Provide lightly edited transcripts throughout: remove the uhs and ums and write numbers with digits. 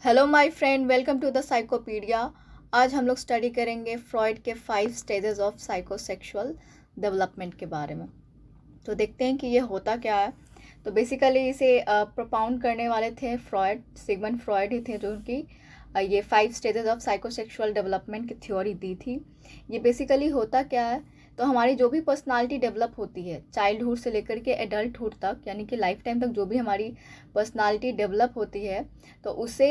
Hello my friend, welcome to the Psychopedia. आज हम लोग स्टडी करेंगे फ्रॉइड के 5 स्टेजेस ऑफ साइकोसेक्सुअल डेवलपमेंट के बारे में। तो देखते हैं कि ये होता क्या है। तो बेसिकली इसे प्रोपाउंड करने वाले थे फ्रॉइड, सिगमंड फ्रॉइड ही थे जो उनकी ये 5 स्टेजेस ऑफ साइकोसेक्सुअल डेवलपमेंट की थ्योरी दी थी। ये बेसिकली होता क्या है, तो हमारी जो भी पर्सनालिटी डेवलप होती है चाइल्डहुड से लेकर के एडल्टहुड तक, यानी कि लाइफ टाइम तक जो भी हमारी पर्सनालिटी डेवलप होती है, तो उसे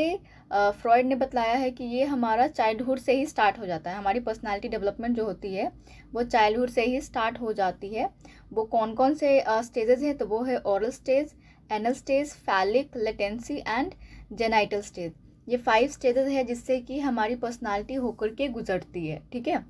फ्रॉइड ने बतलाया है कि ये हमारा चाइल्डहुड से ही स्टार्ट हो जाता है। हमारी पर्सनालिटी डेवलपमेंट जो होती है वो चाइल्डहुड से ही स्टार्ट हो जाती है। वो कौन कौन से स्टेजेस हैं, तो वो है oral stage, anal stage, phallic, latency and genital stage. ये 5 स्टेजेस है जिससे कि हमारी पर्सनालिटी होकर के गुजरती है। ठीक है,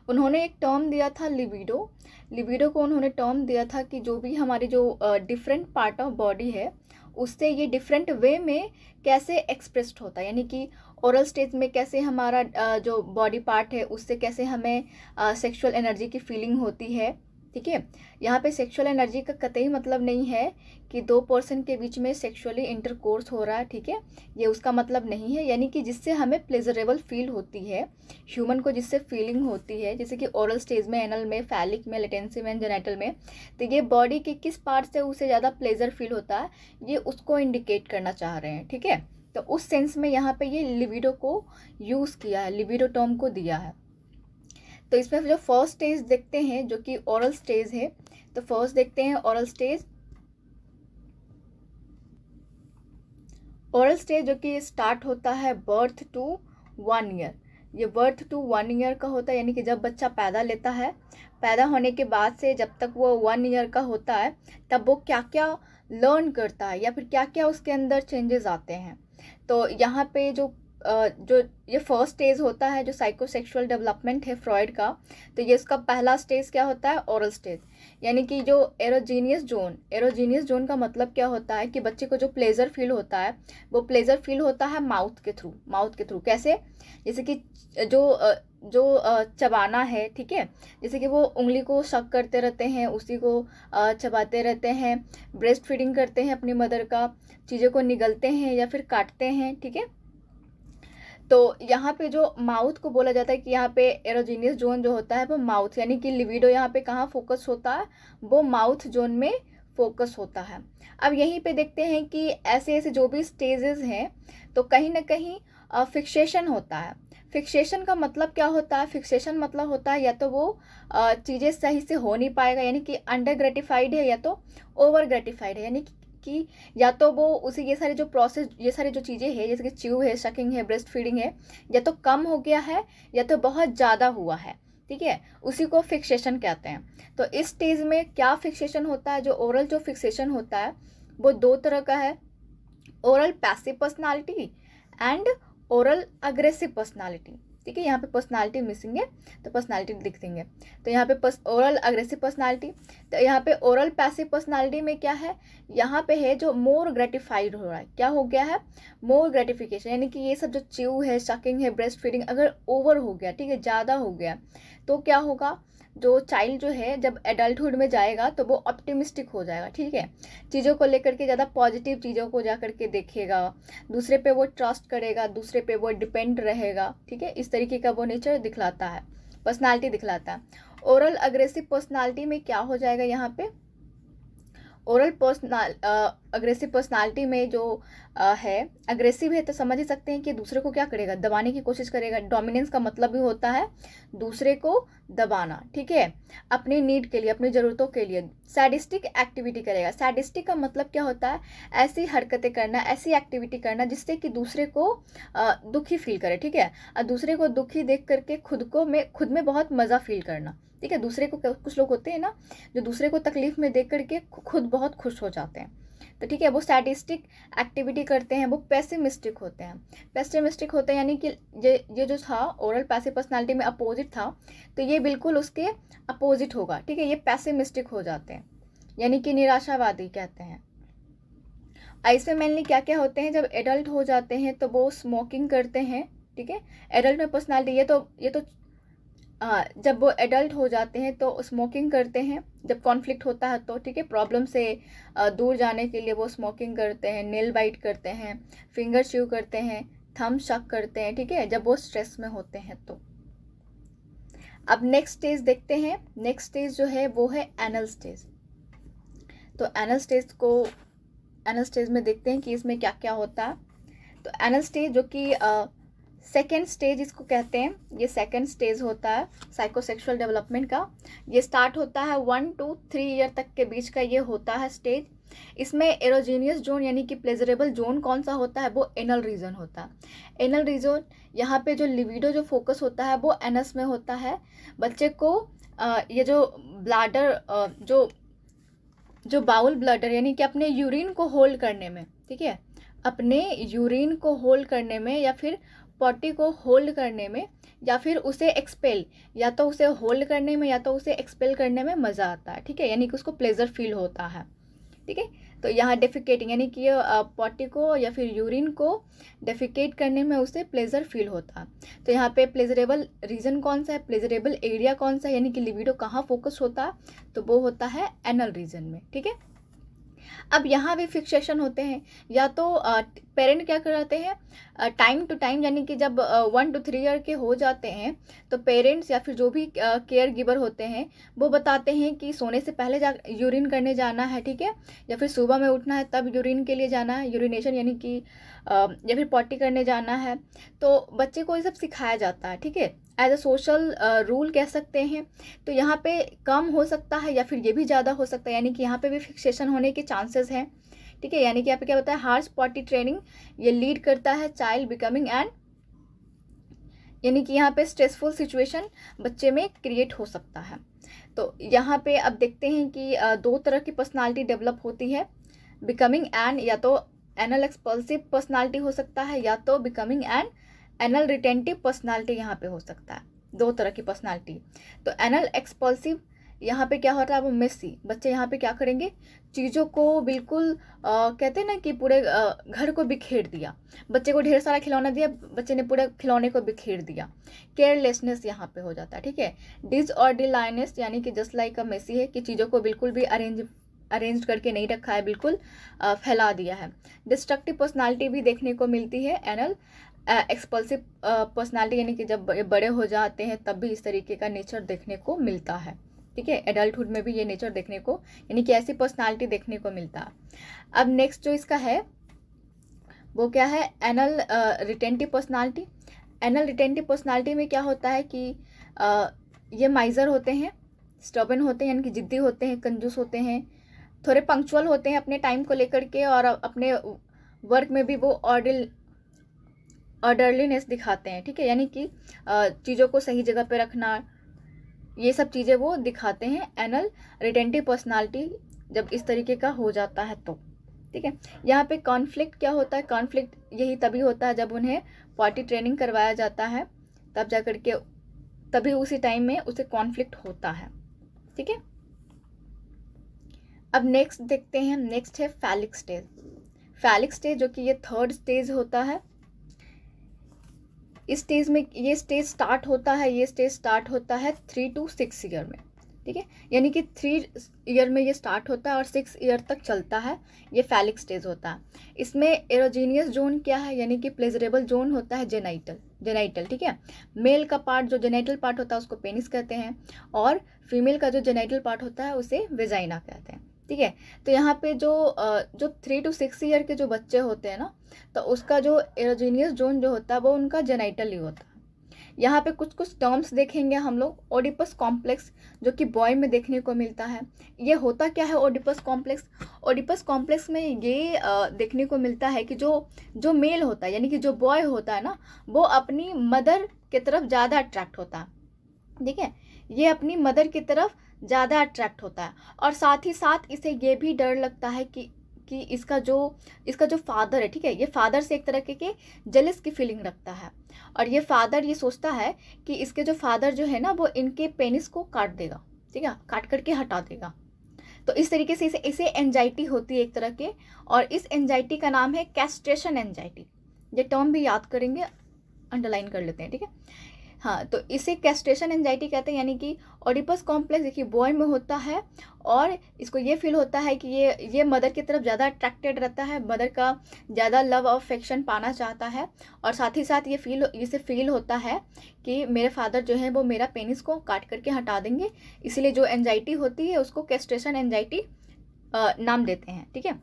उन्होंने एक टर्म दिया था लिबिडो। लिबिडो को उन्होंने टर्म दिया था कि जो भी हमारी जो डिफरेंट पार्ट ऑफ बॉडी है उससे ये डिफरेंट वे में कैसे एक्सप्रेस्ड होता है, यानी कि ओरल स्टेज में कैसे हमारा जो बॉडी पार्ट है उससे कैसे हमें सेक्सुअल एनर्जी की फीलिंग होती है। ठीक है, यहाँ पे सेक्सुअल एनर्जी का कतई मतलब नहीं है कि 2 पर्सन के बीच में सेक्सुअली इंटरकोर्स हो रहा है। ठीक है, ये उसका मतलब नहीं है, यानी कि जिससे हमें प्लेजरेबल फील होती है, ह्यूमन को जिससे फीलिंग होती है, जैसे कि ओरल स्टेज में, एनल में, फैलिक में, लेटेंसी में, जेनेटल में। तो ये बॉडी के किस पार्ट से उसे ज़्यादा प्लेजर फील होता है, ये उसको इंडिकेट करना चाह रहे हैं। ठीक है, तो उस सेंस में यहाँ पे ये लिबिडो को यूज़ किया है, लिबिडो टर्म को दिया है। तो इसमें जो फर्स्ट स्टेज देखते हैं जो कि ओरल स्टेज है, तो फर्स्ट देखते हैं ओरल स्टेज। ओरल स्टेज जो कि स्टार्ट होता है बर्थ टू 1 ईयर। ये बर्थ टू 1 ईयर का होता है, यानी कि जब बच्चा पैदा लेता है, पैदा होने के बाद से जब तक वो 1 ईयर का होता है तब वो क्या क्या लर्न करता है या फिर क्या क्या उसके अंदर चेंजेस आते हैं। तो यहाँ पे जो ये फर्स्ट स्टेज होता है जो साइकोसेक्सुअल डेवलपमेंट है फ्रॉइड का, तो ये इसका पहला स्टेज क्या होता है, ओरल स्टेज। यानी कि जो एरोजीनियस जोन का मतलब क्या होता है कि बच्चे को जो प्लेजर फील होता है वो प्लेजर फील होता है माउथ के थ्रू। कैसे, जैसे कि चबाना है। ठीक है, जैसे कि वो उंगली को शक करते रहते हैं, उसी को चबाते रहते हैं, ब्रेस्ट फीडिंग करते हैं अपनी मदर का, चीज़ों को निगलते हैं या फिर काटते हैं। ठीक है, तो यहाँ पे जो माउथ को बोला जाता है कि यहाँ पे एरोजीनियस जोन जो होता है वो माउथ, यानी कि लिबिडो यहाँ पे कहाँ फोकस होता है, वो माउथ जोन में फोकस होता है। अब यहीं पे देखते हैं कि ऐसे ऐसे जो भी स्टेजेस हैं तो कहीं ना कहीं फिक्सेशन होता है। फिक्सेशन का मतलब क्या होता है, फिक्सेशन मतलब होता है या तो वो चीज़ें सही से हो नहीं पाएगा, यानी कि अंडर ग्रेटिफाइड है, या तो ओवर ग्रेटिफाइड है, यानी कि या तो वो उसे ये सारे जो प्रोसेस, ये सारी जो चीज़ें हैं जैसे कि च्यू है, शकिंग है, ब्रेस्ट फीडिंग है, या तो कम हो गया है या तो बहुत ज़्यादा हुआ है। ठीक है, उसी को फिक्सेशन कहते हैं। तो इस स्टेज में क्या फिक्सेशन होता है, जो ओरल जो फिक्सेशन होता है वो 2 तरह का है, oral passive personality and oral aggressive personality. ठीक है, यहाँ पे पर्सनालिटी मिसिंग है तो पर्सनालिटी लिख देंगे। तो यहाँ पे ओरल अग्रेसिव पर्सनालिटी, तो यहाँ पे ओरल पैसिव पर्सनालिटी में क्या है, यहाँ पे है जो मोर ग्रेटिफाइड हो रहा है, क्या हो गया है, मोर ग्रेटिफिकेशन, यानी कि ये सब जो च्यू है, शकिंग है, ब्रेस्ट फीडिंग अगर ओवर हो गया, ठीक है, ज़्यादा हो गया, तो क्या होगा, जो चाइल्ड जो है जब एडल्टहुड में जाएगा तो वो ऑप्टिमिस्टिक हो जाएगा। ठीक है, चीज़ों को लेकर के ज़्यादा पॉजिटिव चीज़ों को जा करके देखेगा, दूसरे पे वो ट्रस्ट करेगा, दूसरे पे वो डिपेंड रहेगा। ठीक है, इस तरीके का वो नेचर दिखलाता है, पर्सनालिटी दिखलाता है। ओरल अग्रेसिव पर्सनालिटी में क्या हो जाएगा, यहाँ पे ओरल अग्रेसिव पर्सनालिटी में जो है, अग्रेसिव है तो समझ ही सकते हैं कि दूसरे को क्या करेगा, दबाने की कोशिश करेगा। डोमिनेंस का मतलब भी होता है दूसरे को दबाना। ठीक है, अपनी नीड के लिए, अपनी ज़रूरतों के लिए सैडिस्टिक एक्टिविटी करेगा। सैडिस्टिक का मतलब क्या होता है, ऐसी हरकतें करना, ऐसी एक्टिविटी करना जिससे कि दूसरे को दुखी फील करे। ठीक है, और दूसरे को दुखी देख करके खुद में बहुत मज़ा फील करना। ठीक है, दूसरे को, कुछ लोग होते हैं ना जो दूसरे को तकलीफ में देख करके खुद बहुत खुश हो जाते हैं, तो ठीक है, वो सैडिस्टिक एक्टिविटी करते हैं, वो पेसिमिस्टिक होते हैं। पेसिमिस्टिक होते हैं यानी कि ये जो था ओरल पैसिव पर्सनालिटी में अपोजिट था, तो ये बिल्कुल उसके अपोजिट होगा। ठीक है, ये पेसिमिस्टिक हो जाते हैं, यानी कि निराशावादी कहते हैं। ऐसे मेनली क्या क्या होते हैं, जब एडल्ट हो जाते हैं तो वो स्मोकिंग करते हैं। ठीक है, एडल्ट में पर्सनालिटी, ये तो जब वो एडल्ट हो जाते हैं तो स्मोकिंग करते हैं, जब कॉन्फ्लिक्ट होता है तो, ठीक है, प्रॉब्लम से दूर जाने के लिए वो स्मोकिंग करते हैं, नेल बाइट करते हैं, फिंगर च्यू करते हैं, थंब शक करते हैं, ठीक है, जब वो स्ट्रेस में होते हैं तो। अब नेक्स्ट स्टेज देखते हैं। नेक्स्ट स्टेज जो है वो है एनल स्टेज। तो एनल स्टेज में देखते हैं कि इसमें क्या क्या होता है। तो एनल स्टेज जो कि सेकेंड स्टेज इसको कहते हैं, ये सेकेंड स्टेज होता है साइकोसेक्सुअल डेवलपमेंट का। ये स्टार्ट होता है 1 to 3 ईयर तक के बीच का ये होता है स्टेज। इसमें एरोजीनियस जोन यानी कि प्लेजरेबल जोन कौन सा होता है, वो एनल रीजन होता है। एनल रीजन, यहाँ पे जो लिविडो जो फोकस होता है वो एनस में होता है। बच्चे को ये जो ब्लैडर जो बाउल ब्लैडर यानी कि अपने यूरिन को होल्ड करने में, ठीक है, अपने यूरिन को होल्ड करने में या फिर पॉटी को होल्ड करने में या फिर उसे एक्सपेल, या तो उसे होल्ड करने में या तो उसे एक्सपेल करने में मज़ा आता है, ठीक है, यानी कि उसको प्लेजर फील होता है, ठीक है। तो यहाँ डेफिकेटिंग यानी कि पॉटी को या फिर यूरिन को डेफिकेट करने में उसे प्लेजर फील होता है। तो यहाँ पे प्लेजरेबल रीजन कौन सा है, प्लेजरेबल एरिया कौन सा है, यानी कि लिबिडो कहाँ फोकस होता है, तो वो होता है एनल रीजन में, ठीक है। अब यहाँ भी फिक्सेशन होते हैं, या तो पेरेंट क्या कराते हैं टाइम टू टाइम, यानी कि जब 1 to 3 ईयर के हो जाते हैं तो पेरेंट्स या फिर जो भी केयर गिवर होते हैं वो बताते हैं कि सोने से पहले यूरिन करने जाना है, ठीक है, या फिर सुबह में उठना है तब यूरिन के लिए जाना है, यूरिनेशन यानी कि या फिर पॉटी करने जाना है। तो बच्चे को ये सब सिखाया जाता है, ठीक है, एज अ सोशल रूल कह सकते हैं। तो यहाँ पे कम हो सकता है या फिर ये भी ज़्यादा हो सकता है, यानी कि यहाँ पे भी फिक्सेशन होने के चांसेस हैं, ठीक है। यानी कि यहाँ पे क्या होता है, हार्श पॉटी ट्रेनिंग ये लीड करता है चाइल्ड बिकमिंग एंड, यानी कि यहाँ पे स्ट्रेसफुल सिचुएशन बच्चे में क्रिएट हो सकता है। तो यहाँ पे अब देखते हैं कि 2 तरह की पर्सनालिटी डेवलप होती है, बिकमिंग एंड, या तो एनल एक्सपल्सिव पर्सनालिटी हो सकता है या तो becoming and anal retentive personality यहाँ पे हो सकता है, 2 तरह की पर्सनालिटी। तो एनल एक्सपल्सिव यहाँ पे क्या होता है, वो मेसी, बच्चे यहाँ पे क्या करेंगे, चीज़ों को बिल्कुल कहते हैं ना कि पूरे घर को बिखेर दिया, बच्चे को ढेर सारा खिलौना दिया, बच्चे ने पूरे खिलौने को बिखेर दिया। केयरलेसनेस यहाँ पे हो जाता है, ठीक है। डिसऑर्डरलाइनेस यानी कि जस्ट लाइक अ मेसी है कि चीज़ों को बिल्कुल भी अरेंज करके नहीं रखा है, बिल्कुल फैला दिया है। डिस्ट्रक्टिव पर्सनालिटी भी देखने को मिलती है एनल एक्सपल्सिव पर्सनालिटी, यानी कि जब बड़े हो जाते हैं तब भी इस तरीके का नेचर देखने को मिलता है, ठीक है। एडल्टहुड में भी ये नेचर देखने को, यानी कि ऐसी पर्सनालिटी देखने को मिलता है। अब नेक्स्ट जो इसका है वो क्या है, anal retentive personality. Anal retentive personality में क्या होता है कि ये माइजर होते हैं, स्टबर्न होते हैं, यानी कि जिद्दी होते हैं, कंजूस होते हैं, थोड़े पंक्चुअल होते हैं अपने टाइम को लेकर के, और अपने वर्क में भी वो ऑर्डरलीनेस दिखाते हैं, ठीक है, यानी कि चीज़ों को सही जगह पे रखना, ये सब चीज़ें वो दिखाते हैं एनल रिटेंटिव पर्सनालिटी जब इस तरीके का हो जाता है तो, ठीक है। यहाँ पे कॉन्फ्लिक्ट क्या होता है, कॉन्फ्लिक्ट यही तभी होता है जब उन्हें पॉटी ट्रेनिंग करवाया जाता है, तब जा कर के तभी उसी टाइम में उसे कॉन्फ्लिक्ट होता है, ठीक है। अब नेक्स्ट देखते हैं, नेक्स्ट है फैलिक स्टेज। फैलिक स्टेज जो कि ये 3rd स्टेज होता है। इस स्टेज में ये स्टेज स्टार्ट होता है 3 to 6 ईयर में, ठीक है, यानी कि 3 ईयर में ये स्टार्ट होता है और 6 ईयर तक चलता है, ये फैलिक स्टेज होता है। इसमें एरोजीनियस जोन क्या है, यानी कि प्लेजरेबल जोन होता है जेनाइटल, ठीक है। मेल का पार्ट जो जेनाइटल पार्ट होता है उसको पेनिस कहते हैं, और फीमेल का जो जेनाइटल पार्ट होता है उसे वेजाइना कहते हैं, ठीक है। तो यहाँ पे जो 3 to 6 ईयर के जो बच्चे होते हैं ना, तो उसका जो एरोजीनियस जोन जो होता है वो उनका जेनाइटल ही होता है। यहाँ पे कुछ टर्म्स देखेंगे हम लोग। ओडिपस कॉम्प्लेक्स जो कि बॉय में देखने को मिलता है। ये होता क्या है ओडिपस कॉम्प्लेक्स? ओडिपस कॉम्प्लेक्स में ये देखने को मिलता है कि जो मेल होता है, यानी कि जो बॉय होता है ना, वो अपनी मदर की तरफ ज़्यादा अट्रैक्ट होता है, ठीक है। ये अपनी मदर की तरफ ज़्यादा अट्रैक्ट होता है, और साथ ही साथ इसे ये भी डर लगता है कि इसका जो फादर है, ठीक है, ये फादर से एक तरह के जेलस की फीलिंग रखता है, और ये फादर ये सोचता है कि इसके जो फादर जो है ना वो इनके पेनिस को काट देगा, ठीक है, काट करके हटा देगा। तो इस तरीके से इसे एंजाइटी होती है एक तरह के, और इस एंजाइटी का नाम है कैस्ट्रेशन एंजाइटी। ये टर्म भी याद करेंगे, अंडरलाइन कर लेते हैं, ठीक है। हाँ, तो इसे कैस्ट्रेशन एंजाइटी कहते हैं, यानी कि ओडिपस कॉम्प्लेक्स देखिए बॉय में होता है और इसको ये फील होता है कि ये मदर की तरफ ज़्यादा अट्रैक्टेड रहता है, मदर का ज़्यादा लव और अफेक्शन पाना चाहता है, और साथ ही साथ इसे फील होता है कि मेरे फादर जो है वो मेरा पेनिस को काट करके हटा देंगे, इसलिए जो एंजाइटी होती है उसको कैस्ट्रेशन एंजाइटी नाम देते हैं। ठीक है,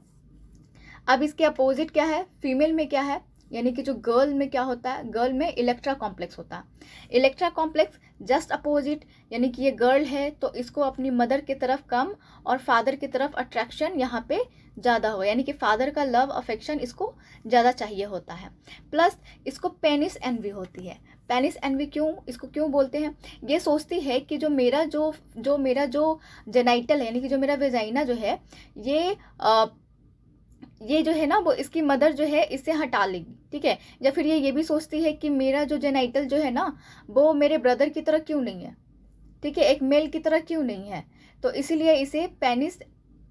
अब इसके अपोजिट क्या है, फीमेल में क्या है, यानी कि जो गर्ल में क्या होता है, गर्ल में इलेक्ट्रा कॉम्प्लेक्स होता है। इलेक्ट्रा कॉम्प्लेक्स जस्ट अपोजिट, यानी कि ये गर्ल है तो इसको अपनी मदर की तरफ कम और फादर की तरफ अट्रैक्शन यहाँ पे ज़्यादा हो, यानी कि फादर का लव अफेक्शन इसको ज़्यादा चाहिए होता है। प्लस इसको पेनिस एनवी होती है। पेनिस एनवी इसको क्यों बोलते हैं, ये सोचती है कि जो मेरा जो जेनाइटल है, यानी कि जो मेरा वेजाइना जो है, ये जो है ना वो इसकी मदर जो है इससे हटा लेगी। ठीक है, या फिर ये भी सोचती है कि मेरा जो जेनाइटल जो है ना वो मेरे ब्रदर की तरह क्यों नहीं है, ठीक है, एक मेल की तरह क्यों नहीं है, तो इसीलिए इसे पेनिस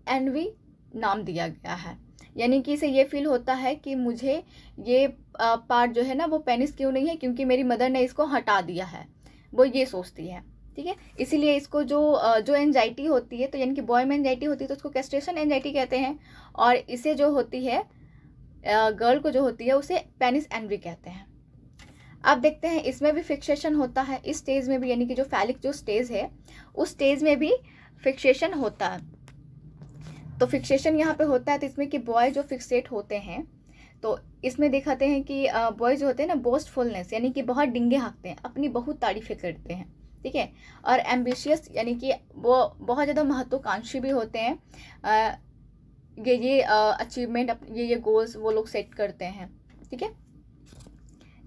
एनवी नाम दिया गया है। यानी कि इसे ये फील होता है कि मुझे ये पार्ट जो है ना वो पेनिस क्यों नहीं है, क्योंकि मेरी मदर ने इसको हटा दिया है, वो ये सोचती है। ठीक है, इसीलिए इसको जो एंजाइटी होती है, तो यानी कि बॉय में एंजाइटी होती है तो उसको कैस्ट्रेशन एंजाइटी कहते हैं, और इसे जो होती है गर्ल को जो होती है उसे पेनिस एनवी कहते हैं। अब देखते हैं इसमें भी फिक्सेशन होता है, इस स्टेज में भी, यानी कि जो फैलिक जो स्टेज है उस स्टेज में भी फिक्सेशन होता है। तो फिक्सेशन यहाँ पे होता है, तो इसमें कि बॉय जो फिक्सेट होते हैं तो इसमें दिखाते हैं कि बॉय जो होते हैं ना बोस्टफुलनेस, यानी कि बहुत डिंगे हाँकते हैं, अपनी बहुत तारीफें करते हैं। ठीक है, और एम्बिशियस, यानी कि वो बहुत ज़्यादा महत्वाकांक्षी भी होते हैं, ये अचीवमेंट ये गोल्स वो लोग सेट करते हैं। ठीक है,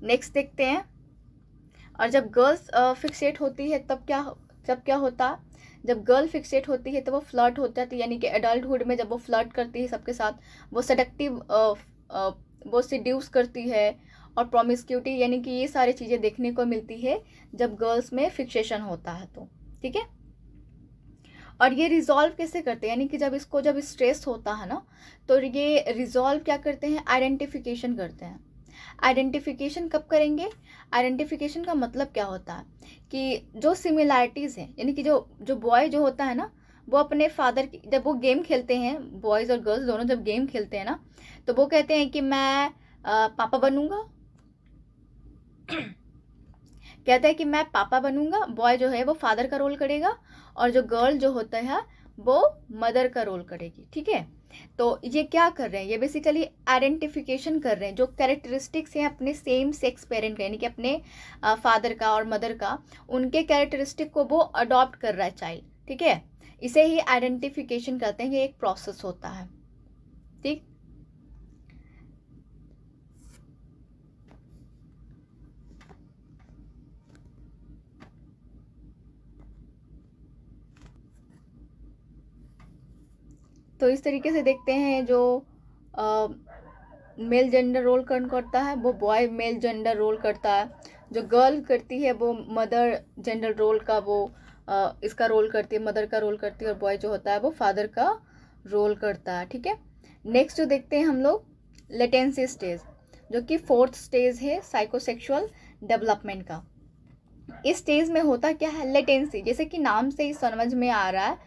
नेक्स्ट देखते हैं। और जब गर्ल्स फिक्सेट होती है तब क्या होता, जब गर्ल फिक्सेट होती है तो वो फ्लर्ट हो जाती है, यानी कि एडल्टहुड में जब वो फ्लर्ट करती है सबके साथ, वो सेडक्टिव वो सिड्यूस करती है, और प्रोमिस्क्यूटी, यानी कि ये सारी चीज़ें देखने को मिलती है जब गर्ल्स में फिक्सेशन होता है तो। ठीक है, और ये रिजॉल्व कैसे करते हैं, यानी कि जब स्ट्रेस होता है ना तो ये रिजॉल्व क्या करते हैं, आइडेंटिफिकेशन करते हैं। आइडेंटिफिकेशन कब करेंगे, आइडेंटिफिकेशन का मतलब क्या होता है कि जो सिमिलैरिटीज़ हैं, यानी कि जो बॉय जो होता है ना वो अपने फादर की, जब वो गेम खेलते हैं, बॉयज़ और गर्ल्स दोनों जब गेम खेलते हैं ना तो वो कहते हैं कि मैं पापा बनूंगा कहता है कि मैं पापा बनूंगा, बॉय जो है वो फादर का रोल करेगा और जो गर्ल जो होता है वो मदर का रोल करेगी। ठीक है, तो ये क्या कर रहे हैं, ये बेसिकली आइडेंटिफिकेशन कर रहे हैं, जो कैरेक्टरिस्टिक्स हैं अपने सेम सेक्स पेरेंट का, यानी कि अपने फादर का और मदर का, उनके कैरेक्टरिस्टिक को वो अडॉप्ट कर रहा है चाइल्ड। ठीक है, इसे ही आइडेंटिफिकेशन कहते हैं, ये एक प्रोसेस होता है। ठीक, तो इस तरीके से देखते हैं जो मेल जेंडर रोल कौन करता है, वो बॉय मेल जेंडर रोल करता है, जो गर्ल करती है वो मदर जेंडर रोल का वो इसका रोल करती है, मदर का रोल करती है, और बॉय जो होता है वो फादर का रोल करता है। ठीक है, नेक्स्ट जो देखते हैं हम लोग लेटेंसी स्टेज, जो कि 4th स्टेज है साइकोसेक्सुअल डेवलपमेंट का। इस स्टेज में होता क्या है, लेटेंसी, जैसे कि नाम से ही समझ में आ रहा है,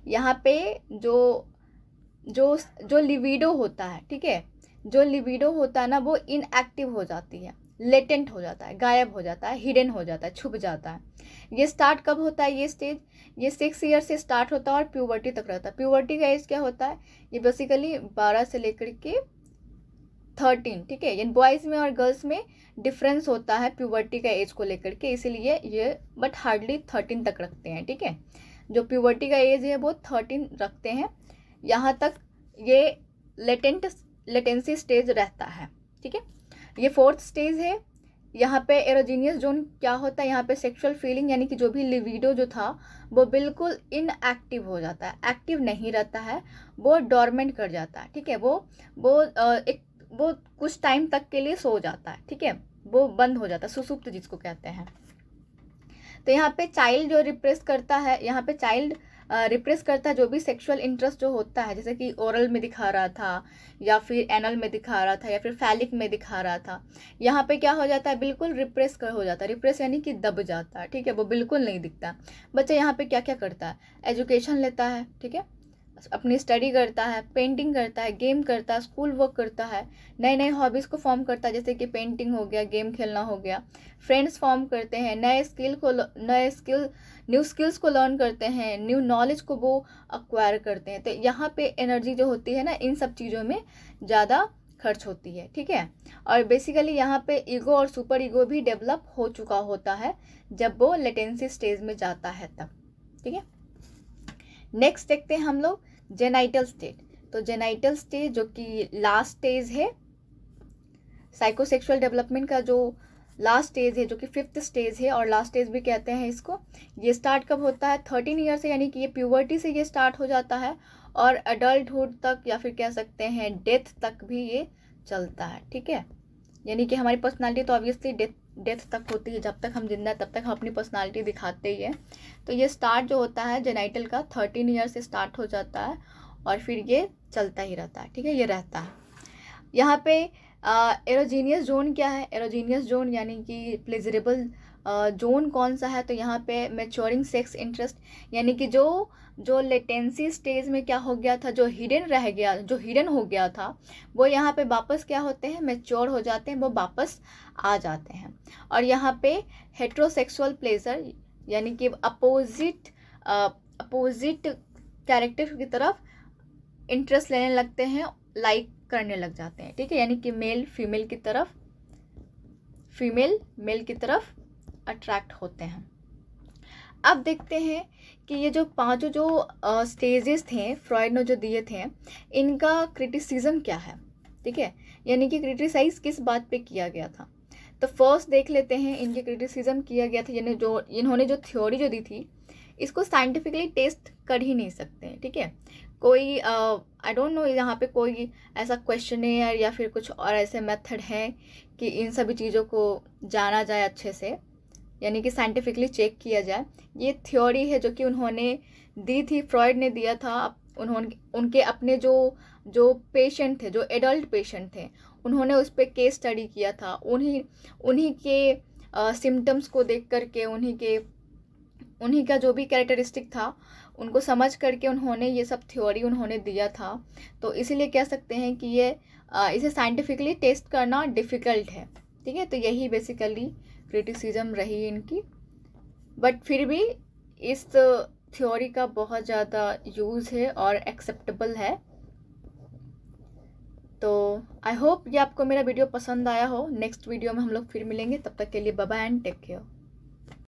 यहाँ पे जो लिविडो होता है, ठीक है, जो लिविडो होता है ना वो इनएक्टिव हो जाती है, लेटेंट हो जाता है, गायब हो जाता है, हिडन हो जाता है, छुप जाता है। ये स्टार्ट कब होता है, ये स्टेज ये 6 ईयर से स्टार्ट होता है और प्यूबर्टी तक रहता है। प्यूबर्टी का एज क्या होता है, ये बेसिकली 12 से लेकर के 13। ठीक है, यानी बॉयज़ में और गर्ल्स में डिफरेंस होता है प्यूबर्टी का एज को लेकर के, इसीलिए ये बट हार्डली 13 तक रखते हैं। ठीक है, जो प्यूबर्टी का एज है वो 13 रखते हैं, यहाँ तक ये लेटेंसी स्टेज रहता है। ठीक है, ये 4th स्टेज है। यहाँ पे एरोजीनियस जोन क्या होता है, यहाँ पे सेक्सुअल फीलिंग, यानी कि जो भी लिविडो जो था वो बिल्कुल इनएक्टिव हो जाता है, एक्टिव नहीं रहता है, वो डॉर्मेंट कर जाता है। ठीक है, वो कुछ टाइम तक के लिए सो जाता है। ठीक है, वो बंद हो जाता है, सुसुप्त जिसको कहते हैं। तो यहाँ पे चाइल्ड जो रिप्रेस करता है, यहाँ पे चाइल्ड रिप्रेस करता है जो भी सेक्सुअल इंटरेस्ट जो होता है, जैसे कि ओरल में दिखा रहा था या फिर एनल में दिखा रहा था या फिर फैलिक में दिखा रहा था, यहाँ पे क्या हो जाता है, बिल्कुल रिप्रेस हो जाता है। रिप्रेस यानी कि दब जाता है, ठीक है, वो बिल्कुल नहीं दिखता। बच्चा यहाँ पे क्या क्या करता है, एजुकेशन लेता है, ठीक है, अपनी स्टडी करता है, पेंटिंग करता है, गेम करता है, स्कूल वर्क करता है, नए नए हॉबीज़ को फॉर्म करता है, जैसे कि पेंटिंग हो गया, गेम खेलना हो गया, फ्रेंड्स फॉर्म करते हैं, न्यू स्किल्स को लर्न करते हैं, न्यू नॉलेज को वो अक्वायर करते हैं। तो यहाँ पे एनर्जी जो होती है ना, इन सब चीज़ों में ज़्यादा खर्च होती है, ठीक है। और बेसिकली यहाँ पे ईगो और सुपर ईगो भी डेवलप हो चुका होता है जब वो लेटेंसी स्टेज में जाता है तब, ठीक है। नेक्स्ट देखते हैं हम लोग जेनाइटल स्टेट। तो जेनाइटल स्टेज जो कि लास्ट स्टेज है साइकोसेक्सुअल डेवलपमेंट का, जो लास्ट स्टेज है, जो कि 5th स्टेज है और लास्ट स्टेज भी कहते हैं इसको। ये स्टार्ट कब होता है, 13 ईयर से, यानी कि ये प्यूबर्टी से ये स्टार्ट हो जाता है और अडल्टहुड तक या फिर कह सकते हैं डेथ तक भी ये चलता है, ठीक है। यानी कि हमारी पर्सनालिटी तो ऑब्वियसली डेथ तक होती है, जब तक हम जिंदा तब तक हम अपनी पर्सनालिटी दिखाते ही हैं। तो ये स्टार्ट जो होता है जेनाइटल का 13 ईयर से स्टार्ट हो जाता है और फिर ये चलता ही रहता है, ठीक है, ये रहता है। यहाँ पे एरोजीनियस जोन क्या है, एरोजीनियस जोन यानी कि प्लेजरेबल जोन कौन सा है, तो यहाँ पे मैच्योरिंग सेक्स इंटरेस्ट, यानी कि जो लेटेंसी स्टेज में क्या हो गया था, जो हिडन हो गया था, वो यहाँ पे वापस क्या होते हैं, मैच्योर हो जाते हैं, वो वापस आ जाते हैं। और यहाँ पे हेट्रोसेक्सुअल प्लेजर यानी कि अपोजिट कैरेक्टर की तरफ इंटरेस्ट लेने लगते हैं, लाइक करने लग जाते हैं, ठीक है, यानी कि मेल फीमेल की तरफ अट्रैक्ट होते हैं। अब देखते हैं कि ये जो पांचों जो स्टेजेस थे फ्रॉइड ने जो दिए थे, इनका क्रिटिसिज्म क्या है, ठीक है, यानी कि क्रिटिसाइज किस बात पे किया गया था। तो फर्स्ट देख लेते हैं इनके क्रिटिसिज्म किया गया था, यानी जो इन्होंने जो थ्योरी जो दी थी, इसको साइंटिफिकली टेस्ट कर ही नहीं सकते, ठीक है। कोई आई डोंट नो यहाँ पे कोई ऐसा क्वेश्चनेयर या फिर कुछ और ऐसे मेथड हैं कि इन सभी चीज़ों को जाना जाए अच्छे से, यानी कि साइंटिफिकली चेक किया जाए। ये थ्योरी है जो कि उन्होंने दी थी, फ्रॉइड ने दिया था। उनके अपने जो पेशेंट थे, जो एडल्ट पेशेंट थे, उन्होंने उस पर केस स्टडी किया था। उन्हीं के सिम्टम्स को देख करके, उन्हीं का जो भी कैरेक्टरिस्टिक था उनको समझ करके उन्होंने ये सब थ्योरी उन्होंने दिया था। तो इसीलिए कह सकते हैं कि ये इसे साइंटिफिकली टेस्ट करना डिफ़िकल्ट है, ठीक है। तो यही बेसिकली क्रिटिसिज्म रही इनकी, बट फिर भी इस थ्योरी का बहुत ज़्यादा यूज़ है और एक्सेप्टेबल है। तो आई होप ये आपको मेरा वीडियो पसंद आया हो। नेक्स्ट वीडियो में हम लोग फिर मिलेंगे, तब तक के लिए bye bye and take care.